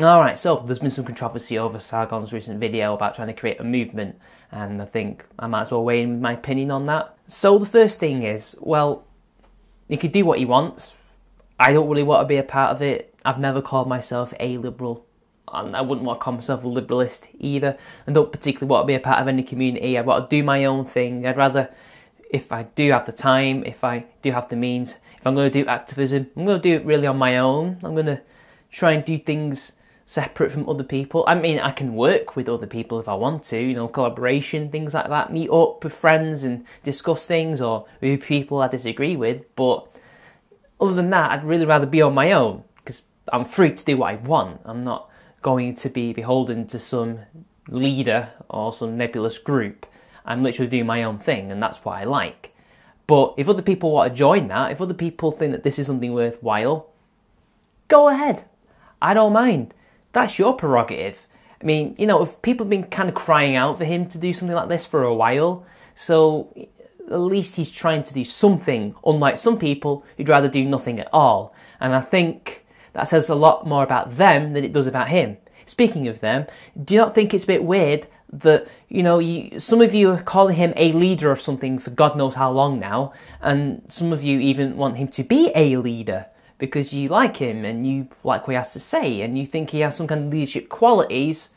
Alright, so there's been some controversy over Sargon's recent video about trying to create a movement, and I think I might as well weigh in with my opinion on that. So the first thing is, well, he can do what he wants. I don't really want to be a part of it. I've never called myself a liberal, and I wouldn't want to call myself a liberalist either. I don't particularly want to be a part of any community. I want to do my own thing. I'd rather, if I do have the time, if I do have the means, if I'm going to do activism, I'm going to do it really on my own. I'm going to try and do things separate from other people. I mean, I can work with other people if I want to, you know, collaboration, things like that, meet up with friends and discuss things, or with people I disagree with, but other than that, I'd really rather be on my own, because I'm free to do what I want. I'm not going to be beholden to some leader or some nebulous group. I'm literally doing my own thing, and that's what I like. But if other people want to join that, if other people think that this is something worthwhile, go ahead. I don't mind. That's your prerogative. I mean, you know, if people have been kind of crying out for him to do something like this for a while, so at least he's trying to do something, unlike some people who'd rather do nothing at all. And I think that says a lot more about them than it does about him. Speaking of them, do you not think it's a bit weird that, you know, some of you are calling him a leader of something for God knows how long now, and some of you even want him to be a leader because you like him and you like what he has to say and you think he has some kind of leadership qualities,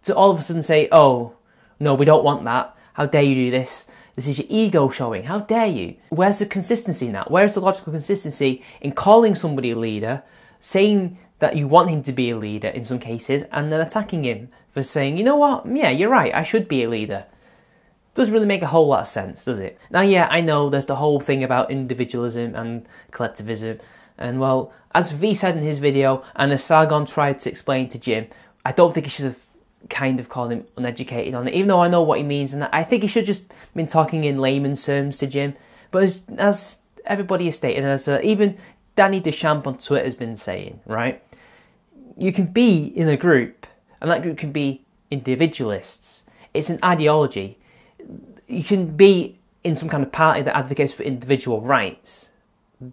to all of a sudden say, oh, no, we don't want that. How dare you do this? This is your ego showing. How dare you? Where's the consistency in that? Where's the logical consistency in calling somebody a leader, saying that you want him to be a leader in some cases, and then attacking him for saying, you know what, yeah, you're right, I should be a leader? Doesn't really make a whole lot of sense, does it? Now, yeah, I know there's the whole thing about individualism and collectivism, and well, as V said in his video, and as Sargon tried to explain to Jim, I don't think he should have kind of called him uneducated on it, even though I know what he means, and I think he should have just been talking in layman's terms to Jim. But as everybody has stated, as even Danny Deschamps on Twitter has been saying, right, you can be in a group, and that group can be individualists. It's an ideology. You can be in some kind of party that advocates for individual rights.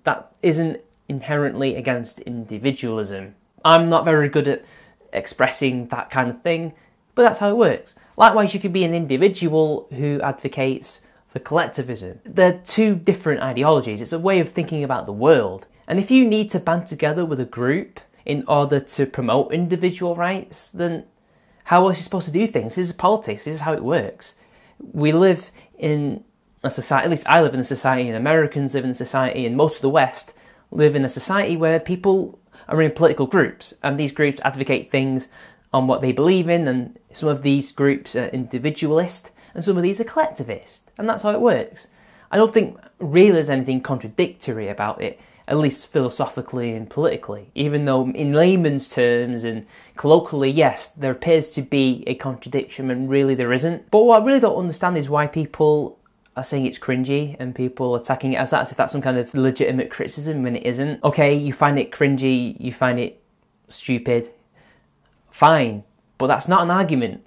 That isn't inherently against individualism. I'm not very good at expressing that kind of thing, but that's how it works. Likewise, you could be an individual who advocates for collectivism. They're two different ideologies. It's a way of thinking about the world. And if you need to band together with a group in order to promote individual rights, then how else are you supposed to do things? This is politics. This is how it works. We live in a society, at least I live in a society, and Americans live in a society, and most of the West live in a society where people are in political groups, and these groups advocate things on what they believe in, and some of these groups are individualist, and some of these are collectivist, and that's how it works. I don't think really there's anything contradictory about it, at least philosophically and politically, even though in layman's terms and colloquially, yes, there appears to be a contradiction, and really there isn't. But what I really don't understand is why people are saying it's cringy and people attacking it as that, as if that's some kind of legitimate criticism when it isn't. Okay, you find it cringy, you find it stupid, fine, but that's not an argument.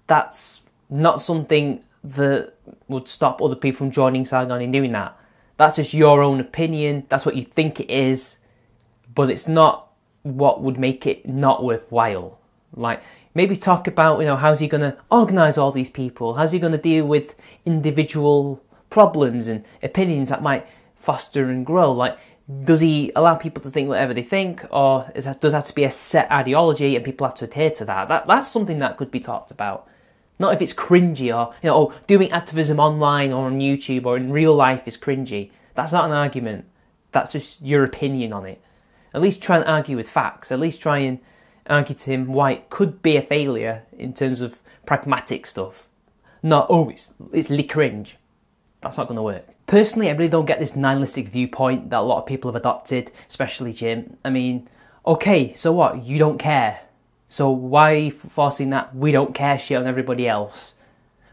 That's not something that would stop other people from joining Sargon in doing that. That's just your own opinion, that's what you think it is, but it's not what would make it not worthwhile. Like, maybe talk about, you know, how's he going to organise all these people? How's he going to deal with individual problems and opinions that might foster and grow? Like, does he allow people to think whatever they think, or does it have to be a set ideology and people have to adhere to that? That's something that could be talked about. Not if it's cringy, or, you know, oh, doing activism online or on YouTube or in real life is cringy. That's not an argument. That's just your opinion on it. At least try and argue with facts. At least try and argue to him why it could be a failure in terms of pragmatic stuff. Not, oh, it's cringe. That's not going to work. Personally, I really don't get this nihilistic viewpoint that a lot of people have adopted, especially Jim. I mean, okay, so what? You don't care. So why are you forcing that we don't care shit on everybody else?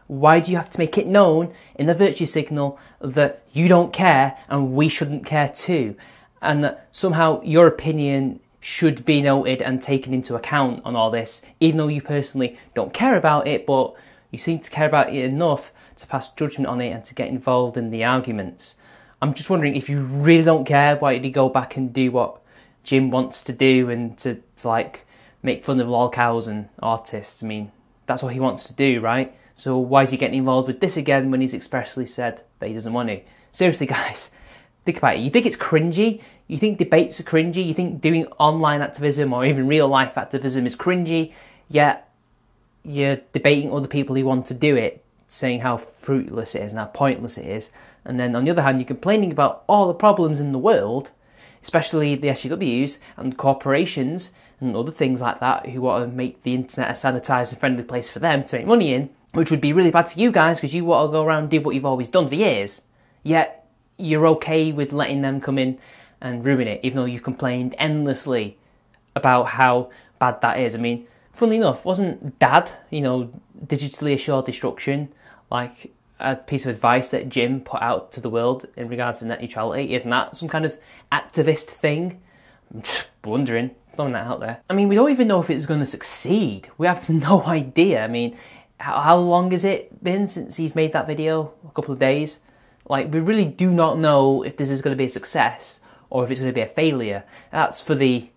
Why do you have to make it known in the virtue signal that you don't care and we shouldn't care too? And that somehow your opinion should be noted and taken into account on all this, even though you personally don't care about it, but you seem to care about it enough to pass judgment on it and to get involved in the arguments. I'm just wondering, if you really don't care, why did you go back and do what Jim wants to do and to like make fun of lol cows and artists. I mean, that's what he wants to do, right? So why is he getting involved with this again when he's expressly said that he doesn't want to? Seriously, guys, think about it. You think it's cringy? You think debates are cringy? You think doing online activism or even real life activism is cringy? Yet you're debating other people who want to do it, saying how fruitless it is and how pointless it is. And then on the other hand, you're complaining about all the problems in the world, especially the SJWs and corporations and other things like that who want to make the internet a sanitised and friendly place for them to make money in, which would be really bad for you guys because you want to go around and do what you've always done for years. Yet you're okay with letting them come in and ruin it, even though you've complained endlessly about how bad that is. I mean, funnily enough, wasn't DAD, digitally assured destruction, like a piece of advice that Jim put out to the world in regards to net neutrality? Isn't that some kind of activist thing? I'm just wondering, throwing that out there. I mean, we don't even know if it's going to succeed. We have no idea. I mean, how long has it been since he's made that video? A couple of days? Like, we really do not know if this is going to be a success or if it's going to be a failure. That's for the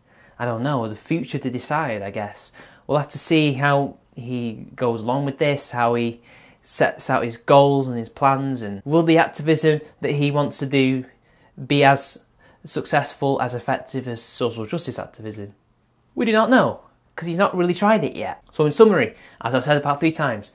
future to decide, I guess. We'll have to see how he goes along with this, how he sets out his goals and his plans, and will the activism that he wants to do be as successful, as effective as social justice activism? We do not know, because he's not really tried it yet. So in summary, as I've said about 3 times,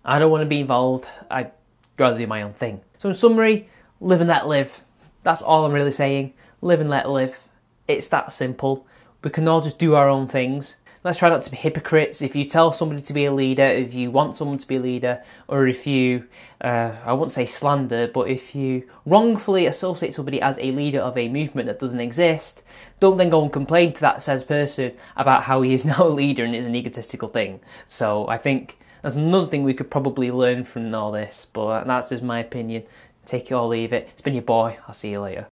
I don't want to be involved. I'd rather do my own thing. So in summary, live and let live. That's all I'm really saying. Live and let live. It's that simple. We can all just do our own things. Let's try not to be hypocrites. If you tell somebody to be a leader, if you want someone to be a leader, or if you, I wouldn't say slander, but if you wrongfully associate somebody as a leader of a movement that doesn't exist, don't then go and complain to that said person about how he is now a leader and it's an egotistical thing. So I think that's another thing we could probably learn from all this, but that's just my opinion. Take it or leave it. It's been your boy. I'll see you later.